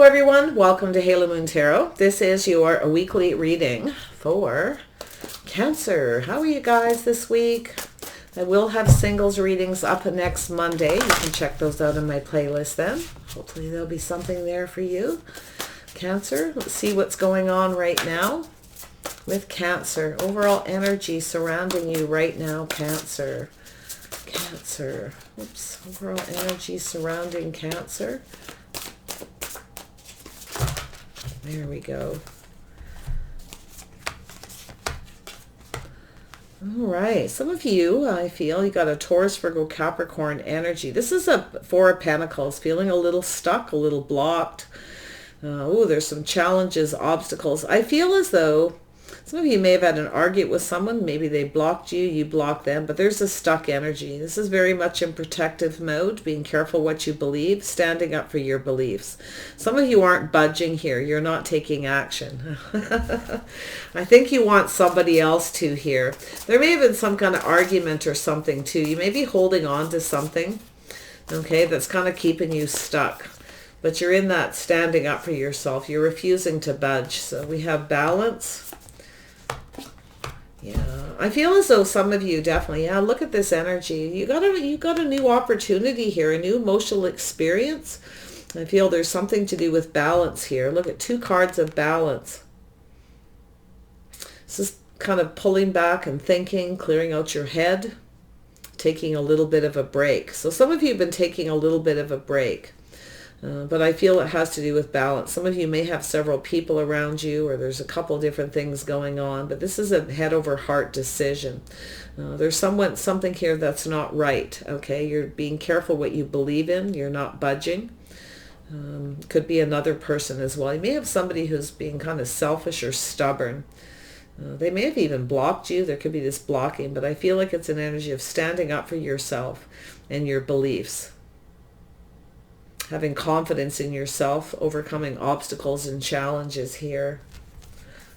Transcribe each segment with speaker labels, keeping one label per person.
Speaker 1: everyone, welcome to Halo Moon Tarot. This is your weekly reading for Cancer. How are you guys this week? I will have singles readings up next Monday. You can check those out in my playlist then. Hopefully there'll be something there for you. Cancer, let's see what's going on right now with Cancer. Overall energy surrounding you right now, Cancer. Cancer. Oops. Overall energy surrounding Cancer. There we go. All right. Some of you, I feel, you got a Taurus, Virgo, Capricorn energy. This is a Four of Pentacles, feeling a little stuck, a little blocked. There's some challenges, obstacles. I feel as though some of you may have had an argument with someone. Maybe they blocked you, you blocked them, but there's a stuck energy. This is very much in protective mode, being careful what you believe, standing up for your beliefs. Some of you aren't budging here. You're not taking action. I think you want somebody else to here. There may have been some kind of argument or something too. You may be holding on to something, okay, that's kind of keeping you stuck. But you're in that standing up for yourself. You're refusing to budge. So we have balance. Yeah, I feel as though some of you definitely, look at this energy. You got a new opportunity here, a new emotional experience. I feel there's something to do with balance here. Look at two cards of balance. This is kind of pulling back and thinking, clearing out your head, taking a little bit of a break. So some of you have been taking a little bit of a break. But I feel it has to do with balance. Some of you may have several people around you, or there's a couple different things going on, but this is a head over heart decision. There's something here that's not right, okay? You're being careful what you believe in. You're not budging. Could be another person as well. You may have somebody who's being kind of selfish or stubborn. They may have even blocked you. There could be this blocking, but I feel like it's an energy of standing up for yourself and your beliefs. Having confidence in yourself, overcoming obstacles and challenges here.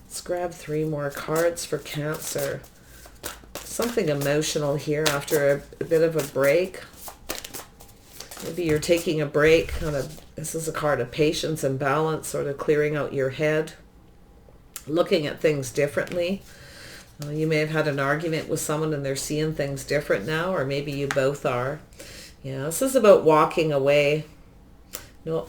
Speaker 1: Let's grab 3 more cards for Cancer. Something emotional here after a bit of a break. Maybe you're taking a break. This is a card of patience and balance, sort of clearing out your head, looking at things differently. You may have had an argument with someone and they're seeing things different now, or maybe you both are. Yeah, this is about walking away.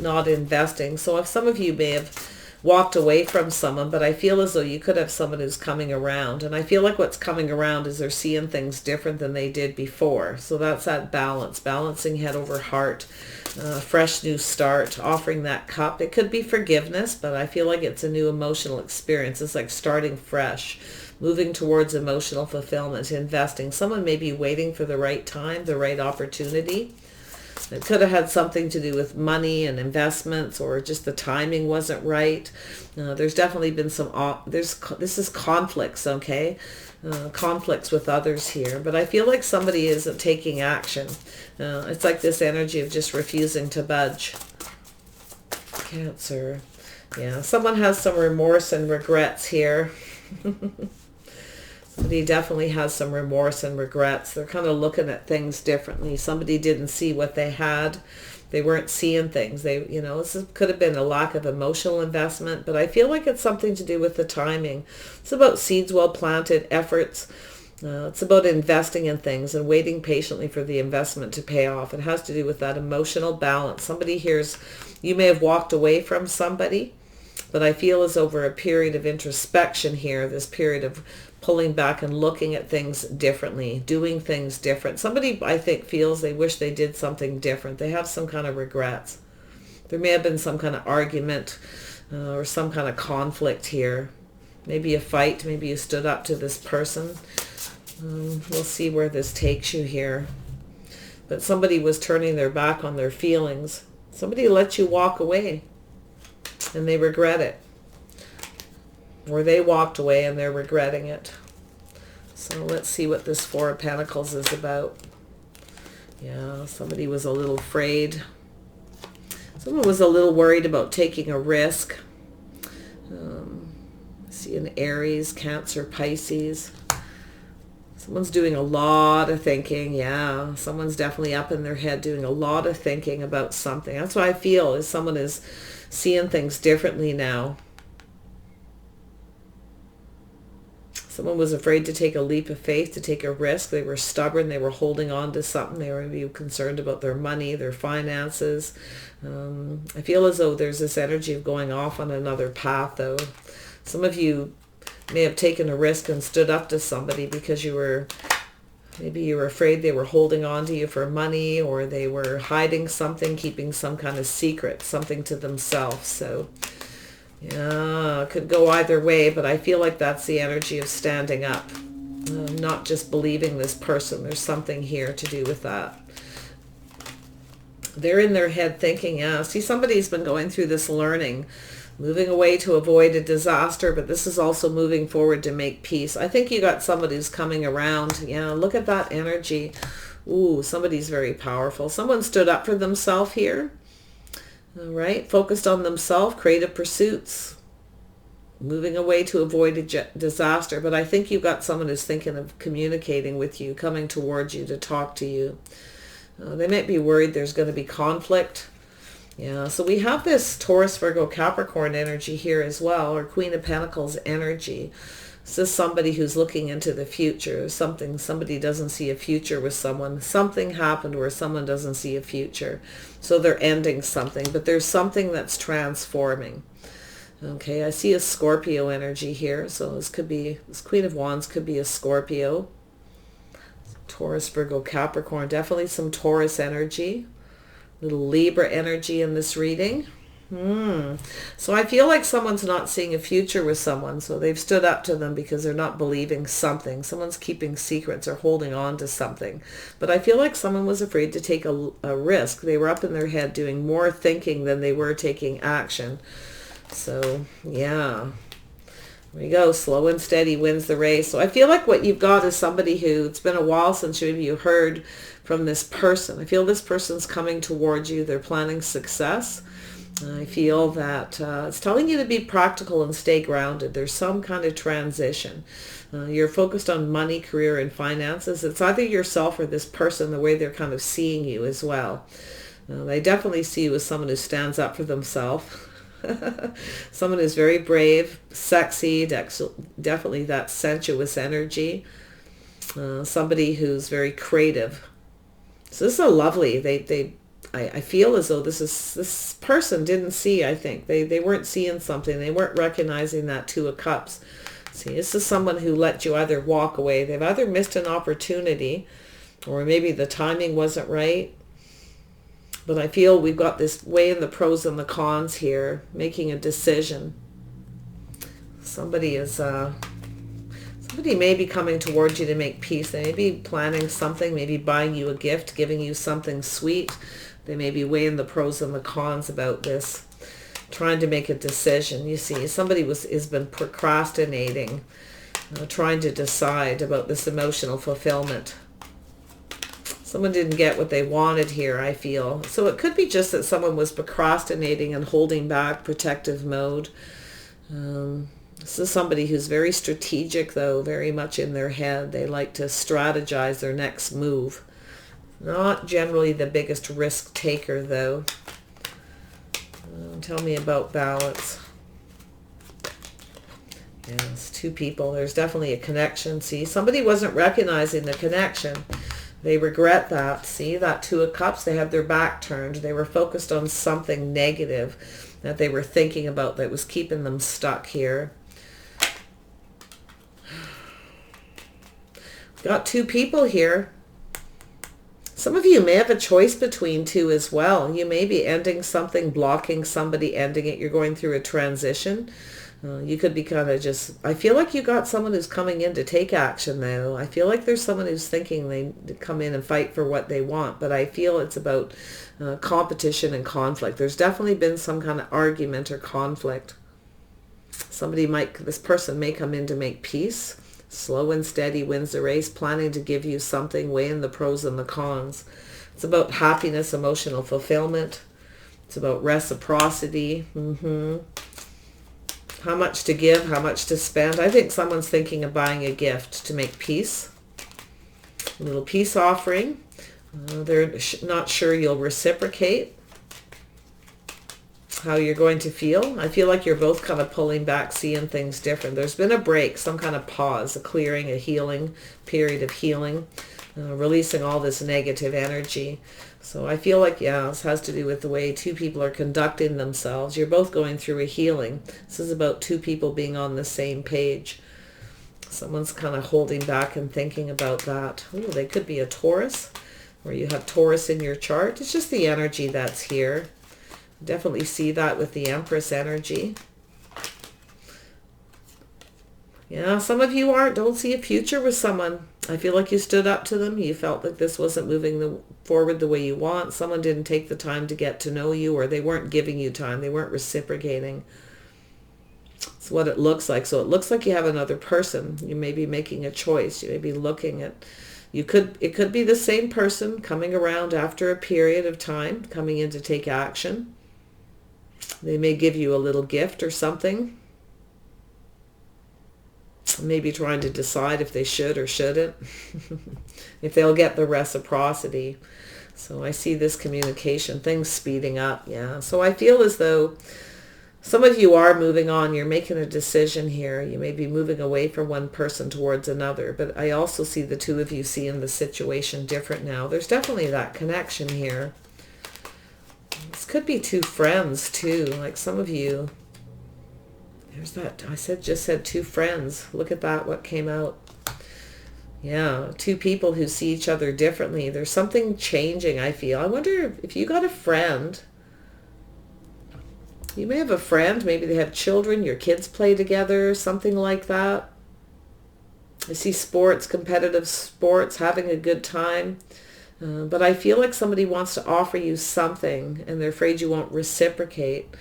Speaker 1: Not investing. So if some of you may have walked away from someone, but I feel as though you could have someone who's coming around. And I feel like what's coming around is they're seeing things different than they did before. So that's that balance, balancing head over heart, fresh new start, offering that cup. It could be forgiveness, but I feel like it's a new emotional experience. It's like starting fresh, moving towards emotional fulfillment, investing. Someone may be waiting for the right time, the right opportunity. It could have had something to do with money and investments, or just the timing wasn't right. There's definitely been this is conflicts, okay? Conflicts with others here. But I feel like somebody isn't taking action. It's like this energy of just refusing to budge. Cancer. Yeah, someone has some remorse and regrets here. Somebody definitely has some remorse and regrets. They're kind of looking at things differently. Somebody didn't see what they had. They weren't seeing things. This could have been a lack of emotional investment, but I feel like it's something to do with the timing. It's about seeds well planted, efforts. It's about investing in things and waiting patiently for the investment to pay off. It has to do with that emotional balance. Somebody here's, you may have walked away from somebody, but I feel as over a period of introspection here, this period of pulling back and looking at things differently, doing things different. Somebody, I think, feels they wish they did something different. They have some kind of regrets. There may have been some kind of argument or some kind of conflict here. Maybe a fight. Maybe you stood up to this person. We'll see where this takes you here. But somebody was turning their back on their feelings. Somebody let you walk away and they regret it. Or they walked away and they're regretting it. So let's see what this Four of Pentacles is about. Yeah, somebody was a little afraid. Someone was a little worried about taking a risk. See an Aries, Cancer, Pisces. Someone's doing a lot of thinking. Yeah, someone's definitely up in their head doing a lot of thinking about something. That's what I feel, is someone is seeing things differently now. Someone was afraid to take a leap of faith, to take a risk. They were stubborn. They were holding on to something. They were maybe concerned about their money, their finances. I feel as though there's this energy of going off on another path, though. Some of you may have taken a risk and stood up to somebody because maybe you were afraid they were holding on to you for money, or they were hiding something, keeping some kind of secret, something to themselves. So yeah, it could go either way, but I feel like that's the energy of standing up, not just believing this person. There's something here to do with that. They're in their head thinking, yeah, see, somebody's been going through this learning, moving away to avoid a disaster, but this is also moving forward to make peace. I think you got somebody who's coming around. Yeah, look at that energy. Ooh, somebody's very powerful. Someone stood up for themselves here. All right, focused on themselves, creative pursuits, moving away to avoid a disaster. But I think you've got someone who's thinking of communicating with you, coming towards you to talk to you. They might be worried there's going to be conflict. Yeah, so we have this Taurus, Virgo, Capricorn energy here as well, or Queen of Pentacles energy. This is somebody who's looking into the future. Somebody doesn't see a future with someone. Something happened where someone doesn't see a future. So they're ending something, but there's something that's transforming. Okay, I see a Scorpio energy here. So this Queen of Wands could be a Scorpio. Taurus, Virgo, Capricorn. Definitely some Taurus energy. Little Libra energy in this reading. So I feel like someone's not seeing a future with someone, so they've stood up to them because they're not believing something. Someone's keeping secrets or holding on to something. But I feel like someone was afraid to take a risk. They were up in their head doing more thinking than they were taking action. So, yeah. There you go. Slow and steady wins the race. So I feel like what you've got is somebody who, it's been a while since maybe you heard from this person. I feel this person's coming towards you. They're planning success. I feel that it's telling you to be practical and stay grounded. There's some kind of transition. You're focused on money, career, and finances. It's either yourself or this person, the way they're kind of seeing you as well. They definitely see you as someone who stands up for themselves. Someone who's very brave, sexy, definitely that sensuous energy. Somebody who's very creative. So this is a lovely, I feel as though this person didn't see, I think. They weren't seeing something. They weren't recognizing that Two of Cups. See, this is someone who let you either walk away. They've either missed an opportunity or maybe the timing wasn't right. But I feel we've got this weighing the pros and the cons here, making a decision. Somebody may be coming towards you to make peace. They may be planning something, maybe buying you a gift, giving you something sweet. They may be weighing the pros and the cons about this, trying to make a decision. You see, somebody has been procrastinating, trying to decide about this emotional fulfillment. Someone didn't get what they wanted here, I feel. So it could be just that someone was procrastinating and holding back, protective mode. This is somebody who's very strategic, though, very much in their head. They like to strategize their next move. Not generally the biggest risk taker, though. Tell me about balance. Yes, two people. There's definitely a connection. See, somebody wasn't recognizing the connection. They regret that. See, that Two of Cups, they have their back turned. They were focused on something negative that they were thinking about that was keeping them stuck here. Got two people here. Some of you may have a choice between two as well. You may be ending something, blocking somebody, ending it. You're going through a transition. You could be kind of just, I feel like you got someone who's coming in to take action, though. I feel like there's someone who's thinking they come in and fight for what they want, but I feel it's about competition and conflict. There's definitely been some kind of argument or conflict. This person may come in to make peace. Slow and steady wins the race, planning to give you something, weighing the pros and the cons. It's about happiness, emotional fulfillment. It's about reciprocity. How much to give, how much to spend. I think someone's thinking of buying a gift to make peace. A little peace offering. They're not sure you'll reciprocate. how you're going to feel. I feel like you're both kind of pulling back, seeing things different. There's been a break, some kind of pause, a clearing, a healing, period of healing, releasing all this negative energy. So I feel like, yeah, this has to do with the way two people are conducting themselves. You're both going through a healing. This is about two people being on the same page. Someone's kind of holding back and thinking about that. Ooh, they could be a Taurus, or you have Taurus in your chart. It's just the energy that's here. Definitely see that with the Empress energy. Yeah, some of you don't see a future with someone. I feel like you stood up to them. You felt like this wasn't moving forward the way you want. Someone didn't take the time to get to know you, or they weren't giving you time. They weren't reciprocating. It's what it looks like. So it looks like you have another person. You may be making a choice. You may be looking at, it could be the same person coming around after a period of time, coming in to take action. They may give you a little gift or something. Maybe trying to decide if they should or shouldn't. If they'll get the reciprocity. So I see this communication, things speeding up. Yeah. So I feel as though some of you are moving on. You're making a decision here. You may be moving away from one person towards another. But I also see the two of you seeing the situation different now. There's definitely that connection here. This could be two friends too. Like some of you. There's that. Just said two friends. Look at that. What came out. Yeah. Two people who see each other differently. There's something changing, I feel. I wonder if you got a friend. You may have a friend. Maybe they have children. Your kids play together. Something like that. I see sports, competitive sports, having a good time. But I feel like somebody wants to offer you something and they're afraid you won't reciprocate.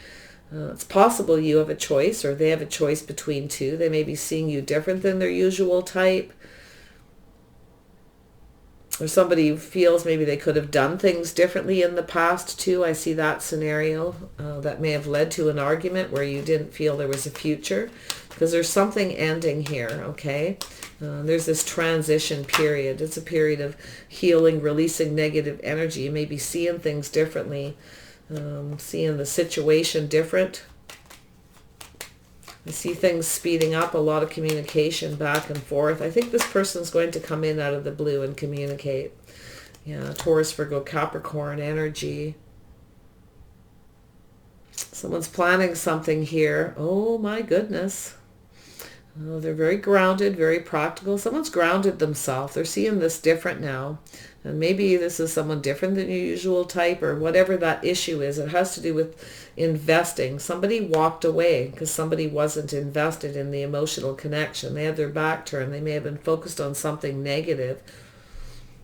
Speaker 1: It's possible you have a choice or they have a choice between two. They may be seeing you different than their usual type. Or somebody feels maybe they could have done things differently in the past too. I see that scenario that may have led to an argument where you didn't feel there was a future. Because there's something ending here, okay? There's this transition period. It's a period of healing, releasing negative energy. You may be seeing things differently. Seeing the situation different. I see things speeding up, a lot of communication back and forth. I think this person's going to come in out of the blue and communicate. Yeah, Taurus, Virgo, Capricorn energy. Someone's planning something here. Oh my goodness. Oh, they're very grounded, very practical. Someone's grounded themselves. They're seeing this different now. And maybe this is someone different than your usual type or whatever that issue is. It has to do with investing. Somebody walked away because somebody wasn't invested in the emotional connection. They had their back turned. They may have been focused on something negative.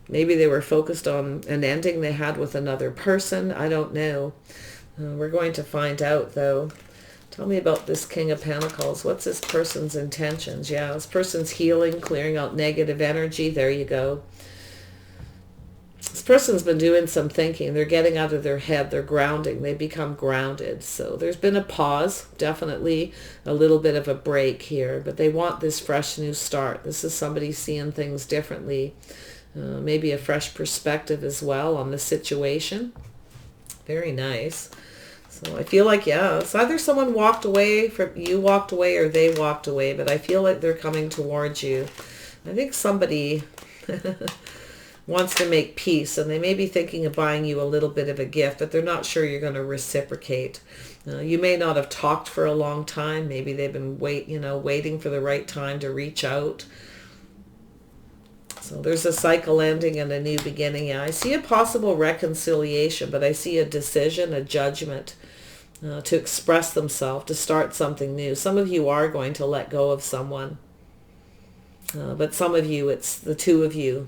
Speaker 1: Maybe they were focused on an ending they had with another person. I don't know. We're going to find out though. Tell me about this King of Pentacles. What's this person's intentions? Yeah, this person's healing, clearing out negative energy. There you go. This person's been doing some thinking. They're getting out of their head. They're grounding. They become grounded. So there's been a pause, definitely a little bit of a break here. But they want this fresh new start. This is somebody seeing things differently. Maybe a fresh perspective as well on the situation. Very nice. So I feel like, yeah, it's either someone walked away, you walked away, or they walked away. But I feel like they're coming towards you. I think somebody wants to make peace, and they may be thinking of buying you a little bit of a gift, but they're not sure you're going to reciprocate. You may not have talked for a long time. Maybe they've been waiting for the right time to reach out. So there's a cycle ending and a new beginning. Yeah, I see a possible reconciliation, but I see a decision, a judgment to express themselves, to start something new. Some of you are going to let go of someone, but some of you, it's the two of you.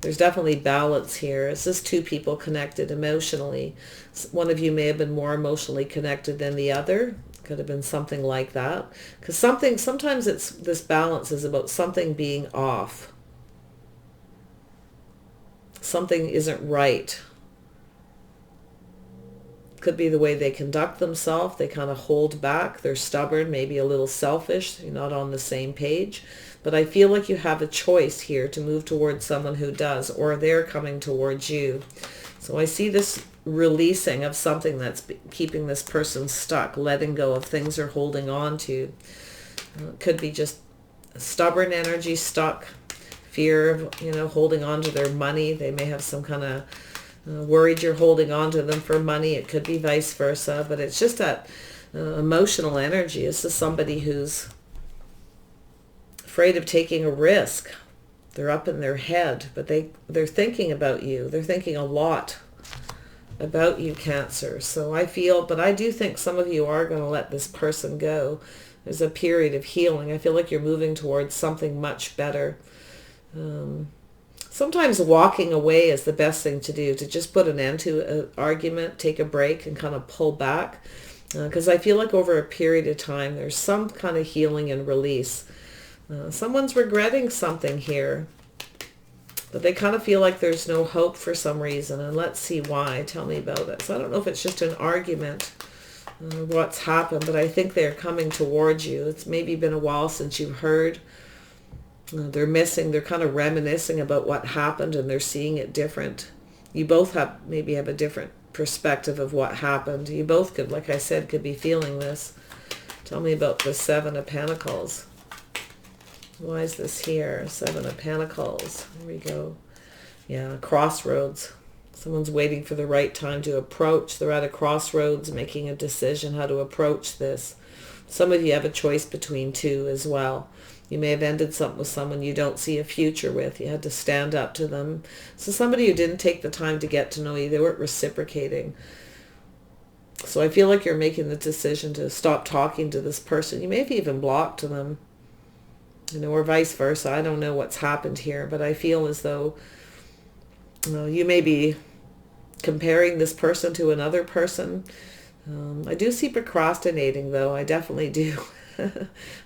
Speaker 1: There's definitely balance here. It's just two people connected emotionally. One of you may have been more emotionally connected than the other. Could have been something like that. Because sometimes this balance is about something being off. Something isn't right. Could be the way they conduct themselves. They kind of hold back. They're stubborn, maybe a little selfish. You're not on the same page. But I feel like you have a choice here to move towards someone who does, or they're coming towards you. So I see this releasing of something that's keeping this person stuck, letting go of things they're holding on to. It could be just stubborn energy, stuck, fear of, holding on to their money. They may have some kind of worried you're holding on to them for money. It could be vice versa, but it's just that emotional energy. This is somebody who's afraid of taking a risk. They're up in their head, but they're thinking about you. They're thinking a lot about you, Cancer. So I do think some of you are going to let this person go. There's a period of healing. I feel like you're moving towards something much better. Sometimes walking away is the best thing to do, to just put an end to an argument, take a break and kind of pull back. Because I feel like over a period of time, there's some kind of healing and release. Someone's regretting something here, but they kind of feel like there's no hope for some reason. And let's see why. Tell me about it. So I don't know if it's just an argument, what's happened, but I think they're coming towards you. It's maybe been a while since you've heard. They're kind of reminiscing about what happened, and they're seeing it different. You both maybe have a different perspective of what happened. You both could, like I said, could be feeling this. Tell me about the Seven of Pentacles. Why is this here? Seven of Pentacles. Here we go. Yeah, crossroads. Someone's waiting for the right time to approach. They're at a crossroads, making a decision how to approach this. Some of you have a choice between two as well. You may have ended something with someone you don't see a future with. You had to stand up to them. So somebody who didn't take the time to get to know you, they weren't reciprocating. So I feel like you're making the decision to stop talking to this person. You may have even blocked them, or vice versa. I don't know what's happened here, but I feel as though you may be comparing this person to another person. I do see procrastinating, though. I definitely do.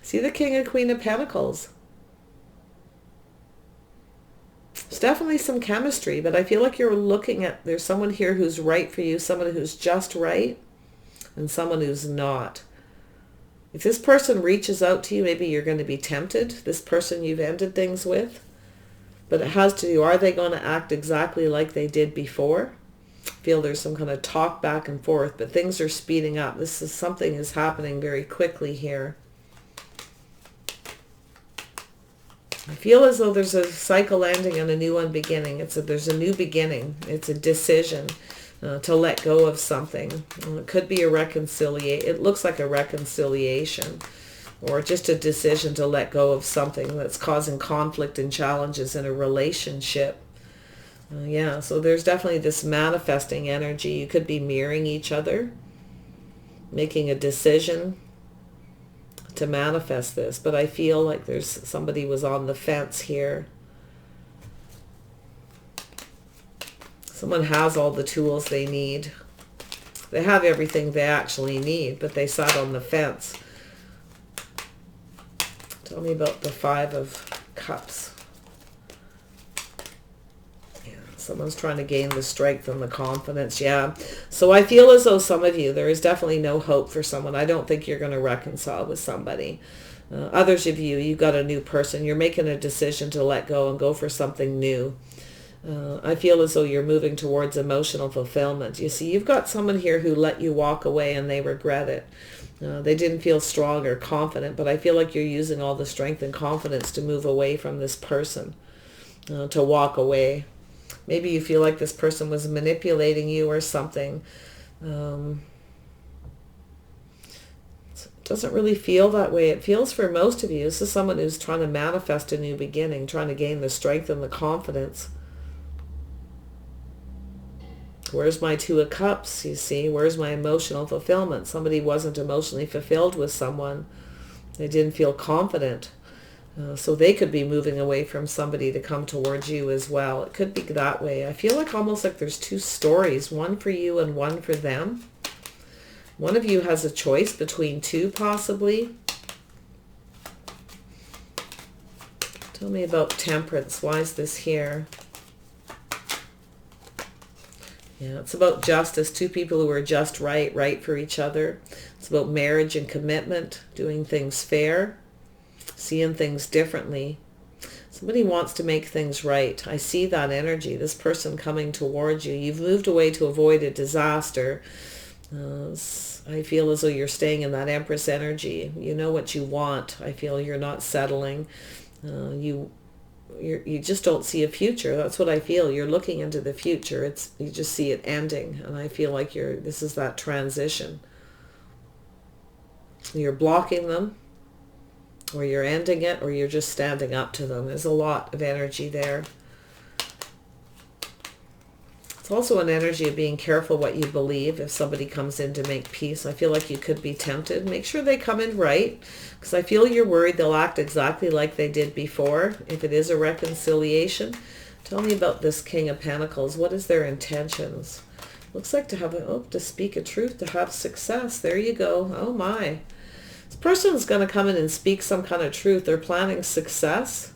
Speaker 1: See the King and Queen of Pentacles. There's definitely some chemistry, but I feel like you're looking at, there's someone here who's right for you, someone who's just right, and someone who's not. If this person reaches out to you, maybe you're going to be tempted, this person you've ended things with. But it has to do, are they going to act exactly like they did before? I feel there's some kind of talk back and forth, but things are speeding up. Something is happening very quickly here. I feel as though there's a cycle ending and a new one beginning. There's a new beginning. It's a decision to let go of something. It could be a reconciliation. It looks like a reconciliation, or just a decision to let go of something that's causing conflict and challenges in a relationship. Yeah, so there's definitely this manifesting energy. You could be mirroring each other, making a decision to manifest this. But I feel like somebody was on the fence here. Someone has all the tools they need. They have everything they actually need, but they sat on the fence. Tell me about the Five of Cups. Yeah, someone's trying to gain the strength and the confidence. Yeah, so I feel as though some of you, there is definitely no hope for someone. I don't think you're going to reconcile with somebody. Others of you, you've got a new person. You're making a decision to let go and go for something new. I feel as though you're moving towards emotional fulfillment. You see, you've got someone here who let you walk away and they regret it. They didn't feel strong or confident, but I feel like you're using all the strength and confidence to move away from this person, to walk away. Maybe you feel like this person was manipulating you or something. It doesn't really feel that way. It feels for most of you, this is someone who's trying to manifest a new beginning, trying to gain the strength and the confidence. Where's my Two of Cups, you see? Where's my emotional fulfillment? Somebody wasn't emotionally fulfilled with someone. They didn't feel confident. So they could be moving away from somebody to come towards you as well. It could be that way. I feel like almost like there's two stories, one for you and one for them. One of you has a choice between two, possibly. Tell me about Temperance. Why is this here? Yeah, it's about justice. Two people who are just right for each other. It's about marriage and commitment, doing things fair, seeing things differently. Somebody wants to make things right. I see that energy. This person coming towards you. You've moved away to avoid a disaster. I feel as though you're staying in that Empress energy. You know what you want. I feel you're not settling. You just don't see a future. That's what I feel. You're looking into the future. You just see it ending, and I feel like this is that transition. You're blocking them, or you're ending it, or you're just standing up to them. There's a lot of energy there. It's also an energy of being careful what you believe. If somebody comes in to make peace, I feel like you could be tempted. Make sure they come in right, because I feel you're worried they'll act exactly like they did before. If it is a reconciliation, tell me about this King of Pentacles. What is their intentions? Looks like to speak a truth, to have success. There you go. Oh my. This person's going to come in and speak some kind of truth. They're planning success.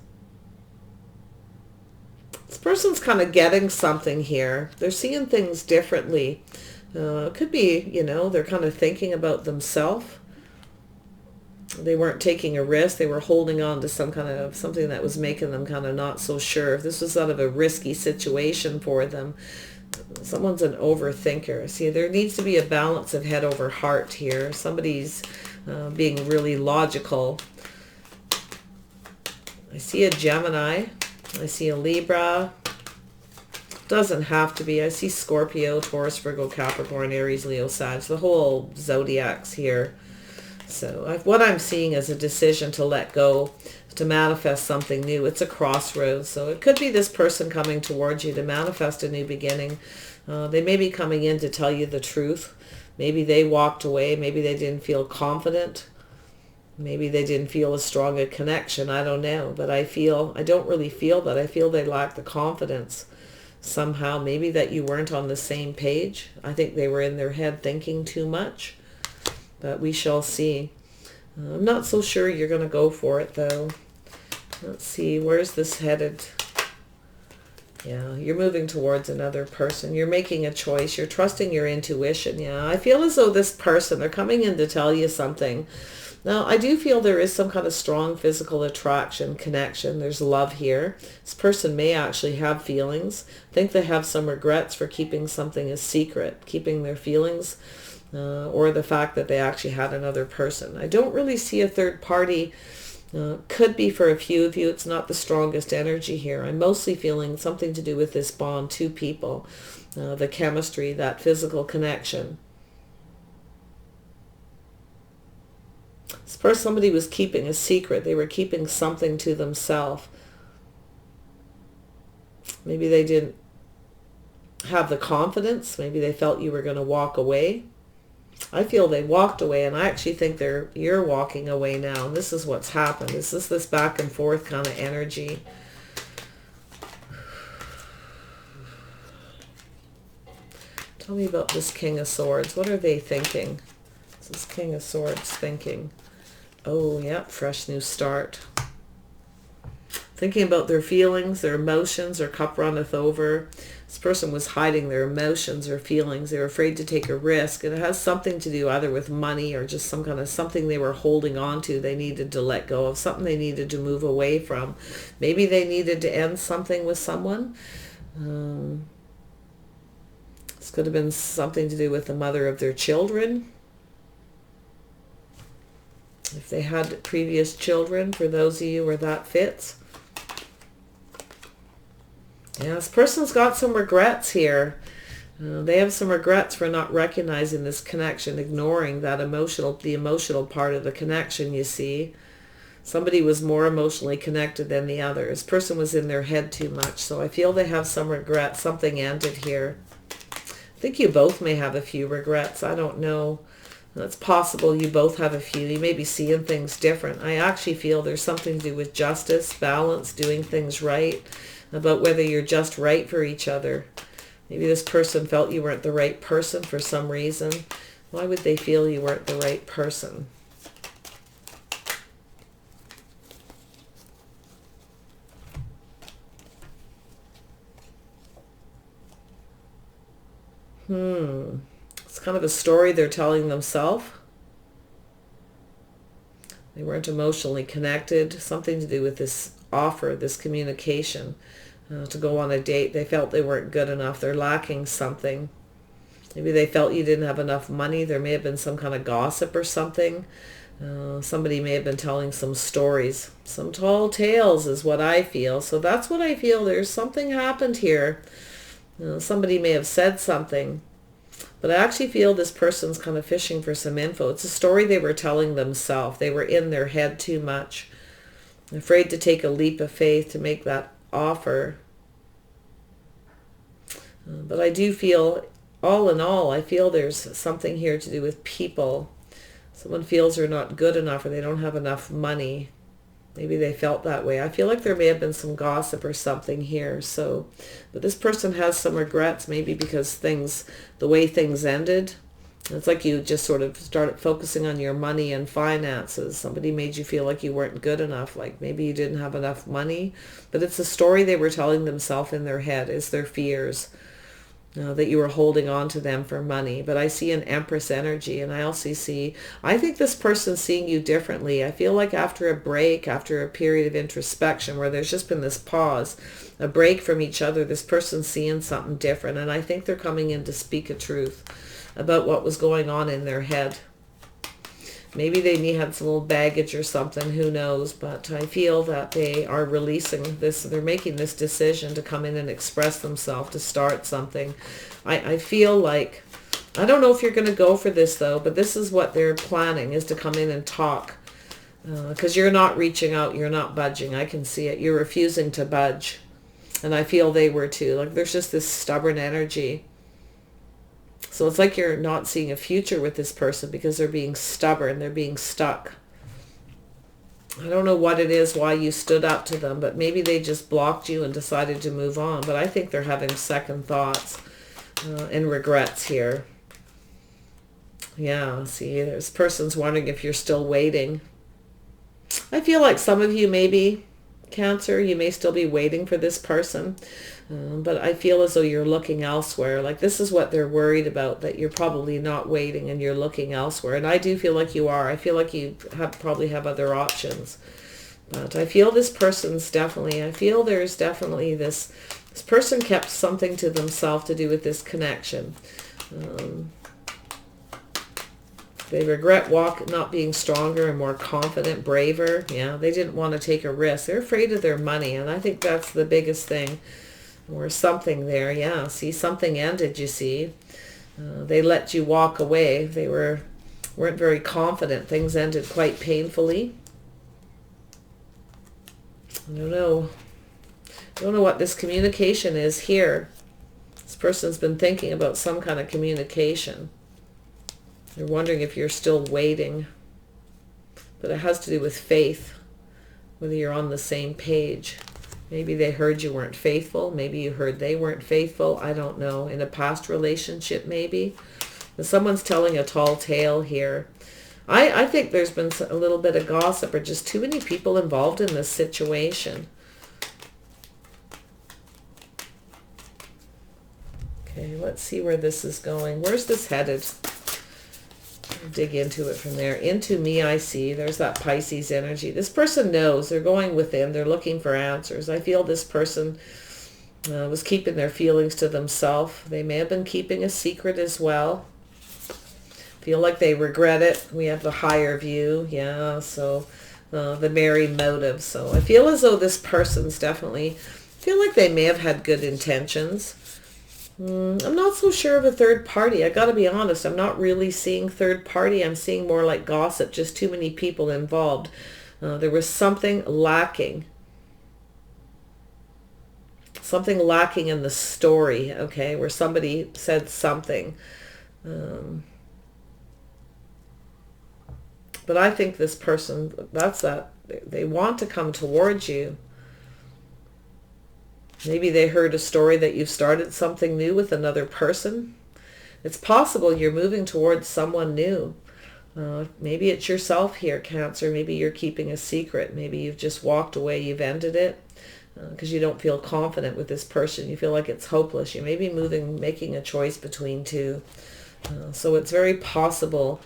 Speaker 1: This person's kind of getting something here. They're seeing things differently. It could be, they're kind of thinking about themselves. They weren't taking a risk. They were holding on to something that was making them kind of not so sure. If this was out of a risky situation for them, someone's an overthinker. See, there needs to be a balance of head over heart here. Somebody's being really logical. I see a Gemini. I see a Libra. Doesn't have to be. I see Scorpio, Taurus, Virgo, Capricorn, Aries, Leo, Sag. The whole zodiac's here. So what I'm seeing is a decision to let go, to manifest something new. It's a crossroads. So it could be this person coming towards you to manifest a new beginning. They may be coming in to tell you the truth. Maybe they walked away. Maybe they didn't feel confident. Maybe they didn't feel as strong a connection. I don't know. But I don't really feel that. I feel they lack the confidence somehow. Maybe that you weren't on the same page. I think they were in their head thinking too much. But we shall see. I'm not so sure you're going to go for it, though. Let's see. Where's this headed? Yeah, you're moving towards another person. You're making a choice. You're trusting your intuition. Yeah, I feel as though this person, they're coming in to tell you something. Now, I do feel there is some kind of strong physical attraction, connection. There's love here. This person may actually have feelings. I think they have some regrets for keeping something a secret, keeping their feelings, or the fact that they actually had another person. I don't really see a third party. Could be for a few of you. It's not the strongest energy here. I'm mostly feeling something to do with this bond, two people, the chemistry, that physical connection. First, somebody was keeping a secret. They were keeping something to themselves. Maybe they didn't have the confidence. Maybe they felt you were going to walk away. I feel they walked away, and I actually think you're walking away now. And this is what's happened. This is this back and forth kind of energy. Tell me about this King of Swords. What are they thinking? This is King of Swords thinking. Oh, yeah, fresh new start. Thinking about their feelings, their emotions, their cup runneth over. This person was hiding their emotions or feelings. They were afraid to take a risk. And it has something to do either with money or just some kind of something they were holding on to. They needed to let go of, something they needed to move away from. Maybe they needed to end something with someone. This could have been something to do with the mother of their children. If they had previous children, for those of you where that fits. Yeah, this person's got some regrets here. They have some regrets for not recognizing this connection, ignoring the emotional part of the connection, you see. Somebody was more emotionally connected than the other. This person was in their head too much. So I feel they have some regrets. Something ended here. I think you both may have a few regrets. I don't know. It's possible you both have a few. You may be seeing things different. I actually feel there's something to do with justice, balance, doing things right, about whether you're just right for each other. Maybe this person felt you weren't the right person for some reason. Why would they feel you weren't the right person? It's kind of a story they're telling themselves. They weren't emotionally connected. Something to do with this offer, this communication, to go on a date. They felt they weren't good enough. They're lacking something. Maybe they felt you didn't have enough money. There may have been some kind of gossip or something. Somebody may have been telling some stories. Some tall tales is what I feel. So that's what I feel. There's something happened here. Somebody may have said something. But I actually feel this person's kind of fishing for some info. It's a story they were telling themselves. They were in their head too much. Afraid to take a leap of faith to make that offer. But I do feel, all in all, I feel there's something here to do with people. Someone feels they're not good enough or they don't have enough money. Maybe they felt that way. I feel like there may have been some gossip or something here. So, but this person has some regrets, maybe because the way things ended. It's like you just sort of started focusing on your money and finances. Somebody made you feel like you weren't good enough, like maybe you didn't have enough money. But it's a story they were telling themselves in their head, is their fears. That you were holding on to them for money. But I see an Empress energy, and I also see, I think this person's seeing you differently. I feel like after a break, after a period of introspection where there's just been this pause, a break from each other, this person's seeing something different, and I think they're coming in to speak a truth about what was going on in their head. Maybe they had some little baggage or something, who knows, but I feel that they are releasing this, they're making this decision to come in and express themselves, to start something. I feel like, I don't know if you're going to go for this though, but this is what they're planning, is to come in and talk. Because you're not reaching out, you're not budging, I can see it. You're refusing to budge. And I feel they were too. Like there's just this stubborn energy. So it's like you're not seeing a future with this person because they're being stubborn. They're being stuck. I don't know what it is, why you stood up to them, but maybe they just blocked you and decided to move on. But I think they're having second thoughts and regrets here. Yeah, see, this person's wondering if you're still waiting. I feel like some of you, maybe, Cancer, you may still be waiting for this person. But I feel as though you're looking elsewhere. Like this is what they're worried about, that you're probably not waiting and you're looking elsewhere. And I do feel like you are. I feel like you probably have other options. But I feel this person's definitely, I feel there's definitely this person kept something to themselves to do with this connection. They regret not being stronger and more confident, braver. Yeah, they didn't want to take a risk. They're afraid of their money. And I think that's the biggest thing. Or something there, yeah. See, something ended, you see. They let you walk away. They weren't very confident. Things ended quite painfully. I don't know. I don't know what this communication is here. This person's been thinking about some kind of communication. They're wondering if you're still waiting. But it has to do with faith, whether you're on the same page. Maybe they heard you weren't faithful. Maybe you heard they weren't faithful. I don't know. In a past relationship, maybe. But someone's telling a tall tale here. I think there's been a little bit of gossip or just too many people involved in this situation. Okay, let's see where this is going. Where's this headed? Dig into it from there. Into me, I see. There's that Pisces energy. This person knows. They're going within. They're looking for answers. I feel this person was keeping their feelings to themselves. They may have been keeping a secret as well. Feel like they regret it. We have the higher view. Yeah, so the merry motive. So I feel as though this person's definitely, feel like they may have had good intentions. I'm not so sure of a third party. I got to be honest. I'm not really seeing third party. I'm seeing more like gossip, just too many people involved. There was something lacking. Something lacking in the story, okay, where somebody said something. But I think this person, they want to come towards you. Maybe they heard a story that you've started something new with another person. It's possible you're moving towards someone new. Maybe it's yourself here, Cancer. Maybe you're keeping a secret. Maybe you've just walked away. You've ended it. because you don't feel confident with this person. You feel like it's hopeless. You may be making a choice between two. So it's very possible.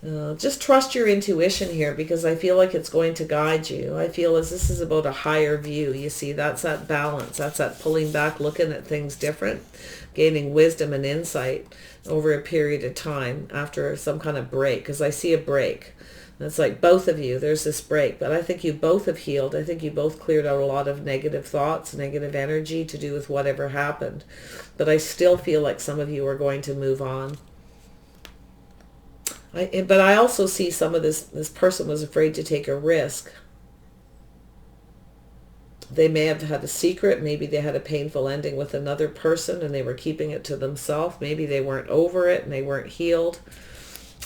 Speaker 1: Just trust your intuition here, because I feel like it's going to guide you. I feel as this is about a higher view. You see, that's that balance. That's that pulling back, looking at things different, gaining wisdom and insight over a period of time after some kind of break, because I see a break. It's like both of you, there's this break, but I think you both have healed. I think you both cleared out a lot of negative thoughts, negative energy to do with whatever happened. But I still feel like some of you are going to move on. But I also see some of this person was afraid to take a risk. They may have had a secret. Maybe they had a painful ending with another person and they were keeping it to themselves. Maybe they weren't over it and they weren't healed.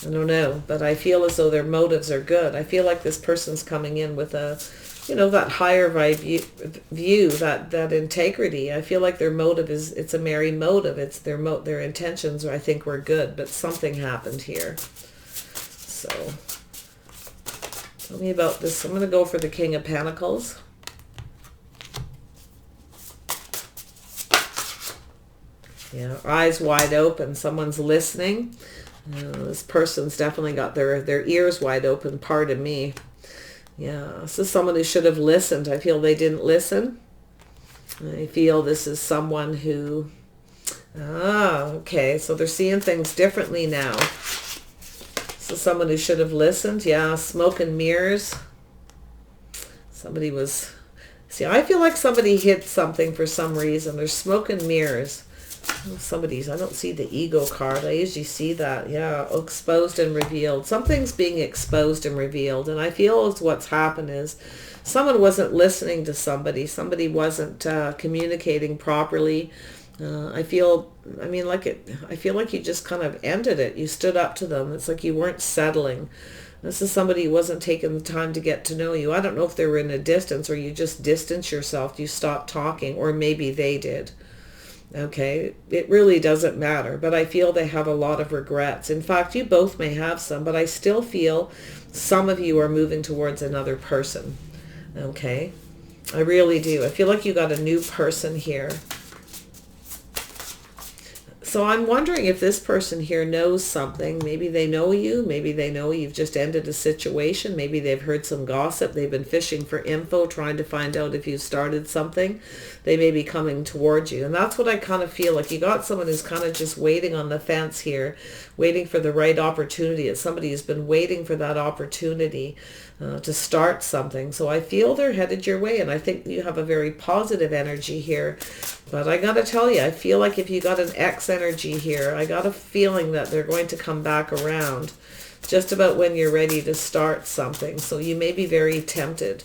Speaker 1: I don't know, but I feel as though their motives are good. I feel like this person's coming in with a, that higher view, that integrity. I feel like their motive it's a merry motive. It's their intentions, I think, were good, but something happened here. So, tell me about this. I'm going to go for the King of Pentacles. Yeah, eyes wide open. Someone's listening. This person's definitely got their ears wide open, pardon me. Yeah, this is someone who should have listened. I feel they didn't listen. I feel this is someone who... okay, so they're seeing things differently now. This is someone who should have listened. Yeah, smoke and mirrors. Somebody was... See, I feel like somebody hid something for some reason. There's smoke and mirrors. I don't see the ego card. I usually see that. Yeah, exposed and revealed. Something's being exposed and revealed. And I feel as what's happened is someone wasn't listening to somebody. Somebody wasn't communicating properly. I feel like you just kind of ended it. You stood up to them. It's like you weren't settling. This is somebody who wasn't taking the time to get to know you. I don't know if they were in a distance or you just distanced yourself. You stopped talking, or maybe they did. Okay, it really doesn't matter, but I feel they have a lot of regrets. In fact, you both may have some, but I still feel some of you are moving towards another person. Okay, I really do. I feel like you got a new person here. So I'm wondering if this person here knows something. Maybe they know you. Maybe they know you've just ended a situation. Maybe they've heard some gossip. They've been fishing for info, trying to find out if you started something. They may be coming towards you. And that's what I kind of feel like. You got someone who's kind of just waiting on the fence here, waiting for the right opportunity. It's somebody who's been waiting for that opportunity to start something. So I feel they're headed your way, and I think you have a very positive energy here. But I got to tell you, I feel like if you got an X energy here, I got a feeling that they're going to come back around just about when you're ready to start something. So you may be very tempted.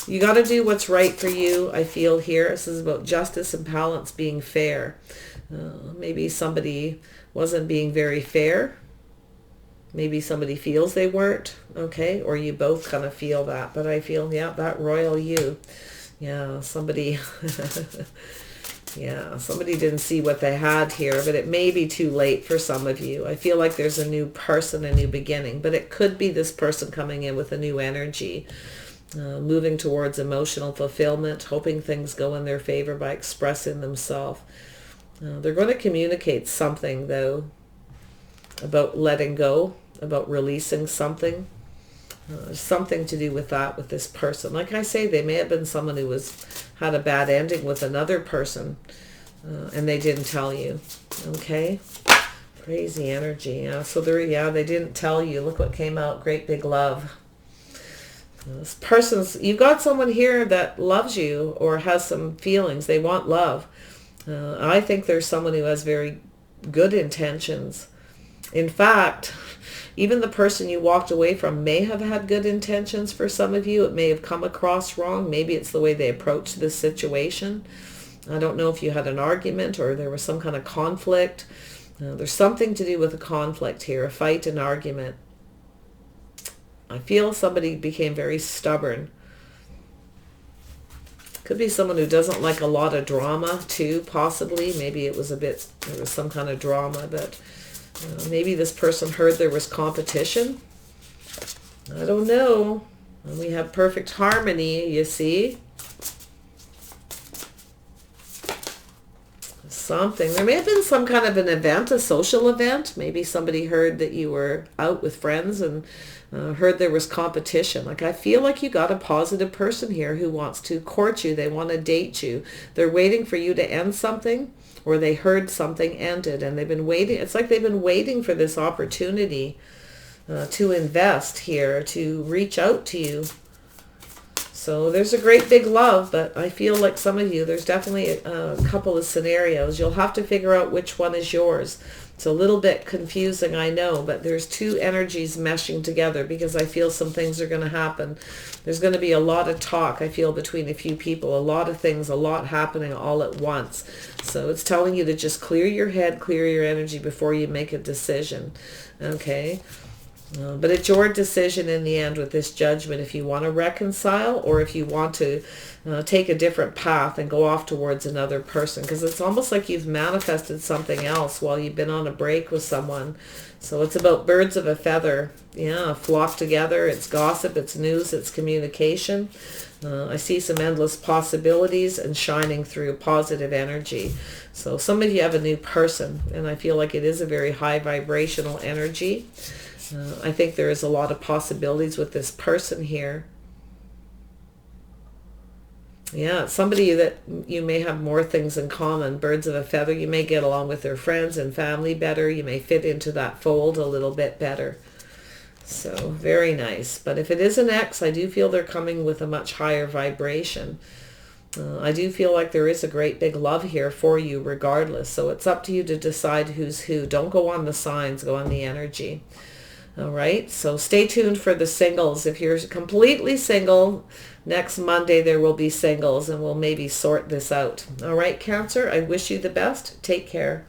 Speaker 1: You got to do what's right for you, I feel here. This is about justice and balance, being fair. Maybe somebody wasn't being very fair. Maybe somebody feels they weren't, okay? Or you both kind of feel that. But I feel, yeah, that royal you. Yeah, somebody... yeah, somebody didn't see what they had here, but it may be too late for some of you. I feel like there's a new person, a new beginning, but it could be this person coming in with a new energy, moving towards emotional fulfillment, hoping things go in their favor by expressing themselves. They're going to communicate something, though, about letting go, about releasing something. Something to do with that with this person. Like I say, they may have been someone who had a bad ending with another person, and they didn't tell you. Okay, crazy energy. Yeah, so they didn't tell you. Look what came out. Great big love. This person's, you've got someone here that loves you or has some feelings. They want love. I think there's someone who has very good intentions. In fact, even the person you walked away from may have had good intentions for some of you. It may have come across wrong. Maybe it's the way they approached this situation. I don't know if you had an argument or there was some kind of conflict. There's something to do with a conflict here, a fight, an argument. I feel somebody became very stubborn. Could be someone who doesn't like a lot of drama too, possibly. Maybe there was some kind of drama, but maybe this person heard there was competition. I don't know. And we have perfect harmony, you see. something. There may have been some kind of an event, a social event. Maybe somebody heard that you were out with friends and heard there was competition. Like, I feel like you got a positive person here who wants to court you. They want to date you. They're waiting for you to end something, or they heard something ended and they've been waiting. It's like they've been waiting for this opportunity to invest here, to reach out to you. So there's a great big love, but I feel like some of you, there's definitely a couple of scenarios. You'll have to figure out which one is yours. It's a little bit confusing, I know, but there's two energies meshing together because I feel some things are going to happen. There's going to be a lot of talk, I feel, between a few people, a lot of things, a lot happening all at once. So it's telling you to just clear your head, clear your energy before you make a decision. Okay? But it's your decision in the end with this judgment if you want to reconcile or if you want to take a different path and go off towards another person, because it's almost like you've manifested something else while you've been on a break with someone. So it's about birds of a feather. Yeah, flock together. It's gossip, it's news, it's communication. I see some endless possibilities and shining through positive energy. So some of you have a new person, and I feel like it is a very high vibrational energy. I think there is a lot of possibilities with this person here. Yeah, it's somebody that you may have more things in common. Birds of a feather. You may get along with their friends and family better. You may fit into that fold a little bit better. So very nice. But if it is an ex, I do feel they're coming with a much higher vibration. I do feel like there is a great big love here for you regardless. So it's up to you to decide who's who. Don't go on the signs, go on the energy. All right, so stay tuned for the singles. If you're completely single, next Monday there will be singles and we'll maybe sort this out. All right, Cancer, I wish you the best. Take care.